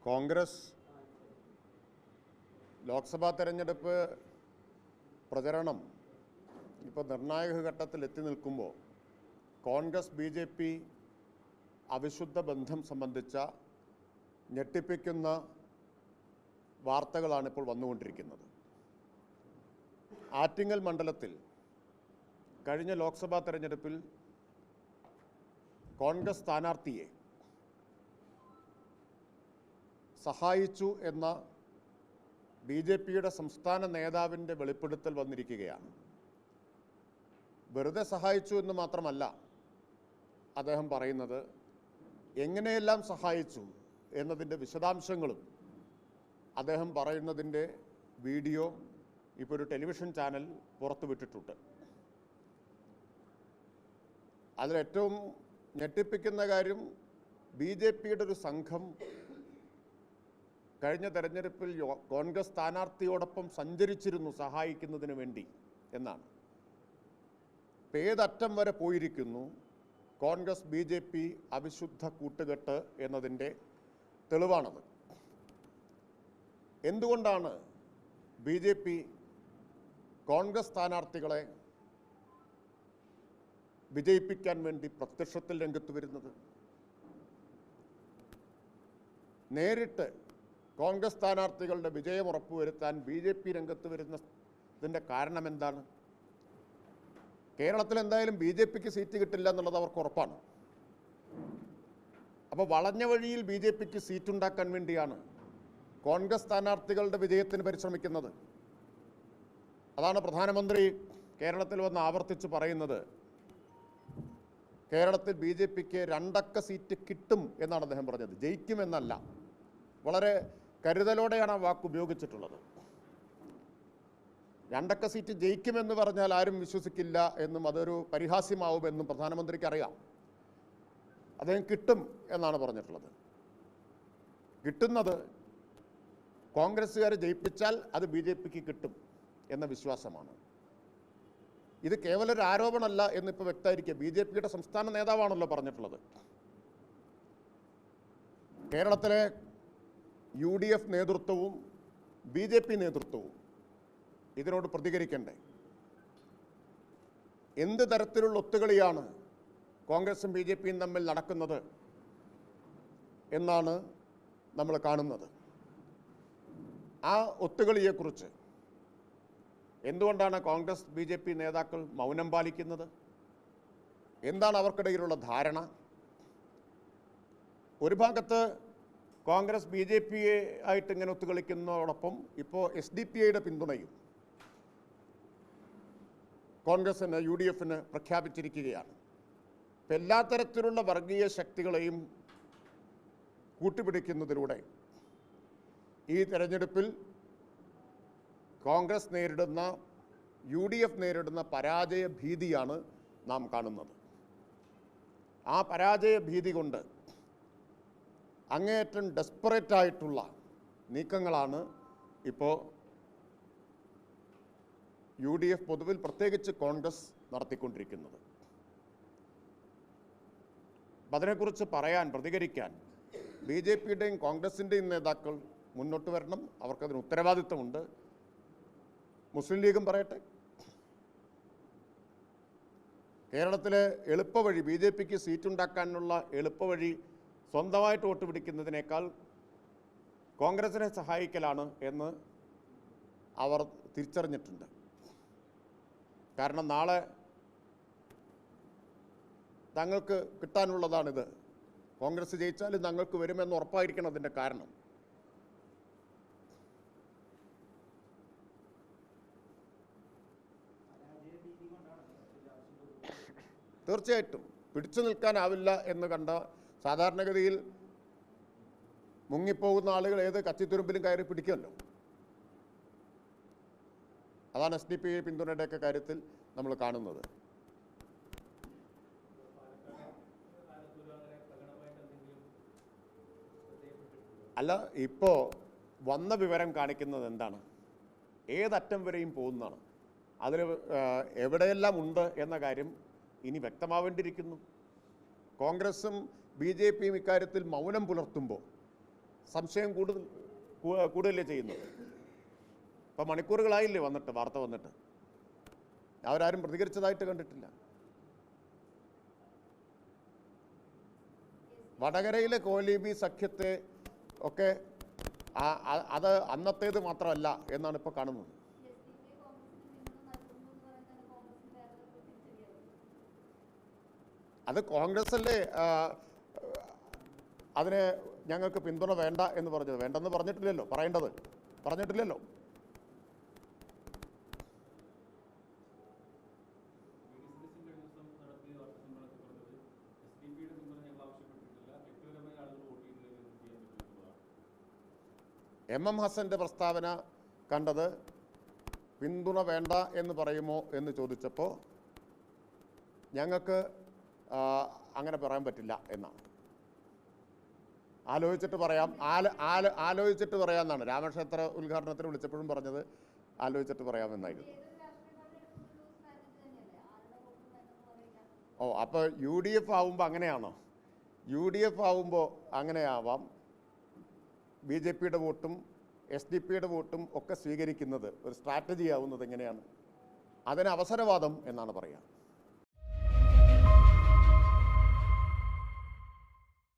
കോൺഗ്രസ് ലോക്സഭാ തെരഞ്ഞെടുപ്പ് പ്രചരണം ഇപ്പോൾ നിർണായക ഘട്ടത്തിൽ എത്തി നിൽക്കുമ്പോൾ കോൺഗ്രസ് BJP അവിശുദ്ധ ബന്ധം സംബന്ധിച്ച ഞെട്ടിപ്പിക്കുന്ന വാർത്തകളാണ് ഇപ്പോൾ വന്നുകൊണ്ടിരിക്കുന്നത്. ആറ്റിങ്ങൽ മണ്ഡലത്തിൽ കഴിഞ്ഞ ലോക്സഭാ തെരഞ്ഞെടുപ്പിൽ കോൺഗ്രസ് സ്ഥാനാർത്ഥിയെ സഹായിച്ചു എന്ന BJPയുടെ സംസ്ഥാന നേതാവിൻ്റെ വെളിപ്പെടുത്തൽ വന്നിരിക്കുകയാണ്. വെറുതെ സഹായിച്ചു എന്ന് മാത്രമല്ല അദ്ദേഹം പറയുന്നത്, എങ്ങനെയെല്ലാം സഹായിച്ചു എന്നതിൻ്റെ വിശദാംശങ്ങളും അദ്ദേഹം പറയുന്നതിൻ്റെ വീഡിയോ ഇപ്പോൾ ഒരു ടെലിവിഷൻ ചാനൽ പുറത്തുവിട്ടിട്ടുണ്ട്. അതിലേറ്റവും ഞെട്ടിപ്പിക്കുന്ന കാര്യം, BJPയുടെ ഒരു സംഘം കഴിഞ്ഞ തെരഞ്ഞെടുപ്പിൽ കോൺഗ്രസ് സ്ഥാനാർത്ഥിയോടൊപ്പം സഞ്ചരിച്ചിരുന്നു സഹായിക്കുന്നതിന് വേണ്ടി എന്നാണ്. ഏതറ്റം വരെ പോയിരിക്കുന്നു കോൺഗ്രസ് BJP അവിശുദ്ധ കൂട്ടുകെട്ട് എന്നതിൻ്റെ തെളിവാണത്. എന്തുകൊണ്ടാണ് BJP കോൺഗ്രസ് സ്ഥാനാർത്ഥികളെ വിജയിപ്പിക്കാൻ വേണ്ടി പ്രത്യക്ഷത്തിൽ രംഗത്ത് വരുന്നത്? നേരിട്ട് കോൺഗ്രസ് സ്ഥാനാർത്ഥികളുടെ വിജയം ഉറപ്പുവരുത്താൻ BJP രംഗത്ത് വരുന്നതിൻ്റെ കാരണം എന്താണ്? കേരളത്തിൽ എന്തായാലും BJPക്ക് സീറ്റ് കിട്ടില്ല എന്നുള്ളത് അവർക്ക് ഉറപ്പാണ്. അപ്പോൾ വളഞ്ഞ വഴിയിൽ BJPക്ക് സീറ്റ് ഉണ്ടാക്കാൻ വേണ്ടിയാണ് കോൺഗ്രസ് സ്ഥാനാർത്ഥികളുടെ വിജയത്തിന് പരിശ്രമിക്കുന്നത്. അതാണ് പ്രധാനമന്ത്രി കേരളത്തിൽ വന്ന് ആവർത്തിച്ച് പറയുന്നത്. കേരളത്തിൽ BJPക്ക് 2 അക്ക സീറ്റ് കിട്ടും എന്നാണ് അദ്ദേഹം പറഞ്ഞത്, ജയിക്കുമെന്നല്ല. വളരെ കരുതലോടെയാണ് ആ വാക്ക് ഉപയോഗിച്ചിട്ടുള്ളത്. 2 അക്ക സീറ്റ് ജയിക്കുമെന്ന് പറഞ്ഞാൽ ആരും വിശ്വസിക്കില്ല എന്നും അതൊരു പരിഹാസ്യമാവുമെന്നും പ്രധാനമന്ത്രിക്ക് അറിയാം. അദ്ദേഹം കിട്ടും എന്നാണ് പറഞ്ഞിട്ടുള്ളത്. കിട്ടുന്നത് കോൺഗ്രസ്സുകാരെ ജയിപ്പിച്ചാൽ അത് BJPക്ക് കിട്ടും എന്ന വിശ്വാസമാണ്. ഇത് കേവലം ഒരു ആരോപണമല്ല എന്നിപ്പോൾ വ്യക്തമായിരിക്കുക. BJPയുടെ സംസ്ഥാന നേതാവാണല്ലോ പറഞ്ഞിട്ടുള്ളത്. കേരളത്തിലെ UDF നേതൃത്വവും BJP നേതൃത്വവും ഇതിനോട് പ്രതികരിക്കണ്ടേ? എന്ത് തരത്തിലുള്ള ഒത്തുകളിയാണ് കോൺഗ്രസും BJPയും തമ്മിൽ നടക്കുന്നത് എന്നാണ് നമ്മൾ കാണുന്നത്. ആ ഒത്തുകളിയെക്കുറിച്ച് എന്തുകൊണ്ടാണ് കോൺഗ്രസ് BJP നേതാക്കൾ മൗനം പാലിക്കുന്നത്? എന്താണ് അവർക്കിടയിലുള്ള ധാരണ? ഒരു ഭാഗത്ത് കോൺഗ്രസ് BJPയെ ആയിട്ട് ഇങ്ങനെ ഒത്തുകളിക്കുന്നതോടൊപ്പം ഇപ്പോൾ SDPIയുടെ പിന്തുണയും കോൺഗ്രസിന് UDFന് പ്രഖ്യാപിച്ചിരിക്കുകയാണ്. ഇപ്പം എല്ലാ തരത്തിലുള്ള വർഗീയ ശക്തികളെയും കൂട്ടുപിടിക്കുന്നതിലൂടെ ഈ തെരഞ്ഞെടുപ്പിൽ കോൺഗ്രസ് നേരിടുന്ന UDF നേരിടുന്ന പരാജയ ഭീതിയാണ് നാം കാണുന്നത്. ആ പരാജയ ഭീതി കൊണ്ട് അങ്ങേയറ്റം ഡെസ്പറേറ്റായിട്ടുള്ള നീക്കങ്ങളാണ് ഇപ്പോൾ UDF പൊതുവിൽ പ്രത്യേകിച്ച് കോൺഗ്രസ് നടത്തിക്കൊണ്ടിരിക്കുന്നത്. അതിനെക്കുറിച്ച് പ്രതികരിക്കാൻ BJPയുടെയും കോൺഗ്രസിൻ്റെയും നേതാക്കൾ മുന്നോട്ട് വരണം. അവർക്കതിന് ഉത്തരവാദിത്വമുണ്ട്. മുസ്ലിം ലീഗും പറയട്ടെ. കേരളത്തിലെ എളുപ്പവഴി, BJPക്ക് സീറ്റ് ഉണ്ടാക്കാനുള്ള എളുപ്പവഴി സ്വന്തമായിട്ട് വോട്ട് പിടിക്കുന്നതിനേക്കാൾ കോൺഗ്രസിനെ സഹായിക്കലാണ് എന്ന് അവർ തിരിച്ചറിഞ്ഞിട്ടുണ്ട്. കാരണം നാളെ തങ്ങൾക്ക് കിട്ടാനുള്ളതാണിത്. കോൺഗ്രസ് ജയിച്ചാലും തങ്ങൾക്ക് വരുമെന്ന് ഉറപ്പായിരിക്കണം അതിൻ്റെ കാരണം. തീർച്ചയായിട്ടും പിടിച്ചു നിൽക്കാനാവില്ല എന്ന് കണ്ട സാധാരണഗതിയിൽ മുങ്ങിപ്പോകുന്ന ആളുകൾ ഏത് കച്ചിത്തുരുമ്പിലും കയറി പിടിക്കുമല്ലോ. അതാണ് SDP പിന്തുണയുടെയൊക്കെ കാര്യത്തിൽ നമ്മൾ കാണുന്നത്. അല്ല, ഇപ്പോൾ വന്ന വിവരം കാണിക്കുന്നത് എന്താണ്? ഏതറ്റം വരെയും പോകുന്നതാണ്. അതിൽ എവിടെയെല്ലാം ഉണ്ട് എന്ന കാര്യം ഇനി വ്യക്തമാവേണ്ടിയിരിക്കുന്നു. കോൺഗ്രസും BJPയും ഇക്കാര്യത്തിൽ മൗനം പുലർത്തുമ്പോൾ സംശയം കൂടുതലേ ചെയ്യുന്നത്. ഇപ്പം മണിക്കൂറുകളായില്ലേ വന്നിട്ട്, വാർത്ത വന്നിട്ട്, അവരാരും പ്രതികരിച്ചതായിട്ട് കണ്ടിട്ടില്ല. വടകരയിലെ കോലീബി സഖ്യത്തെ ഒക്കെ അത് അന്നത്തേത് മാത്രമല്ല എന്നാണ് ഇപ്പോൾ കാണുന്നത്. അത് കോൺഗ്രസ് അല്ലേ അതിന് ഞങ്ങൾക്ക് പിന്തുണ വേണ്ട എന്ന് പറഞ്ഞത്. വേണ്ടെന്ന് പറഞ്ഞിട്ടില്ലല്ലോ, പറഞ്ഞിട്ടില്ലല്ലോ. എം ഹസൻ്റെ പ്രസ്താവന കണ്ടത് പിന്തുണ വേണ്ട എന്ന് പറയുമോ എന്ന് ചോദിച്ചപ്പോൾ ഞങ്ങൾക്ക് അങ്ങനെ പറയാൻ പറ്റില്ല എന്നാണ്. ആലോചിച്ചിട്ട് പറയാമെന്നാണ് രാമക്ഷേത്ര ഉദ്ഘാടനത്തിന് വിളിച്ചപ്പോഴും പറഞ്ഞത്. ആലോചിച്ചിട്ട് പറയാമെന്നായിരുന്നു. അപ്പോൾ UDF ആവുമ്പോൾ അങ്ങനെയാണോ? UDF ആവുമ്പോൾ അങ്ങനെയാവാം. BJPയുടെ വോട്ടും SDP-യുടെ വോട്ടും ഒക്കെ സ്വീകരിക്കുന്നത് ഒരു സ്ട്രാറ്റജി ആവുന്നത് എങ്ങനെയാണ്? അതിന് അവസരവാദം എന്നാണ് പറയുക.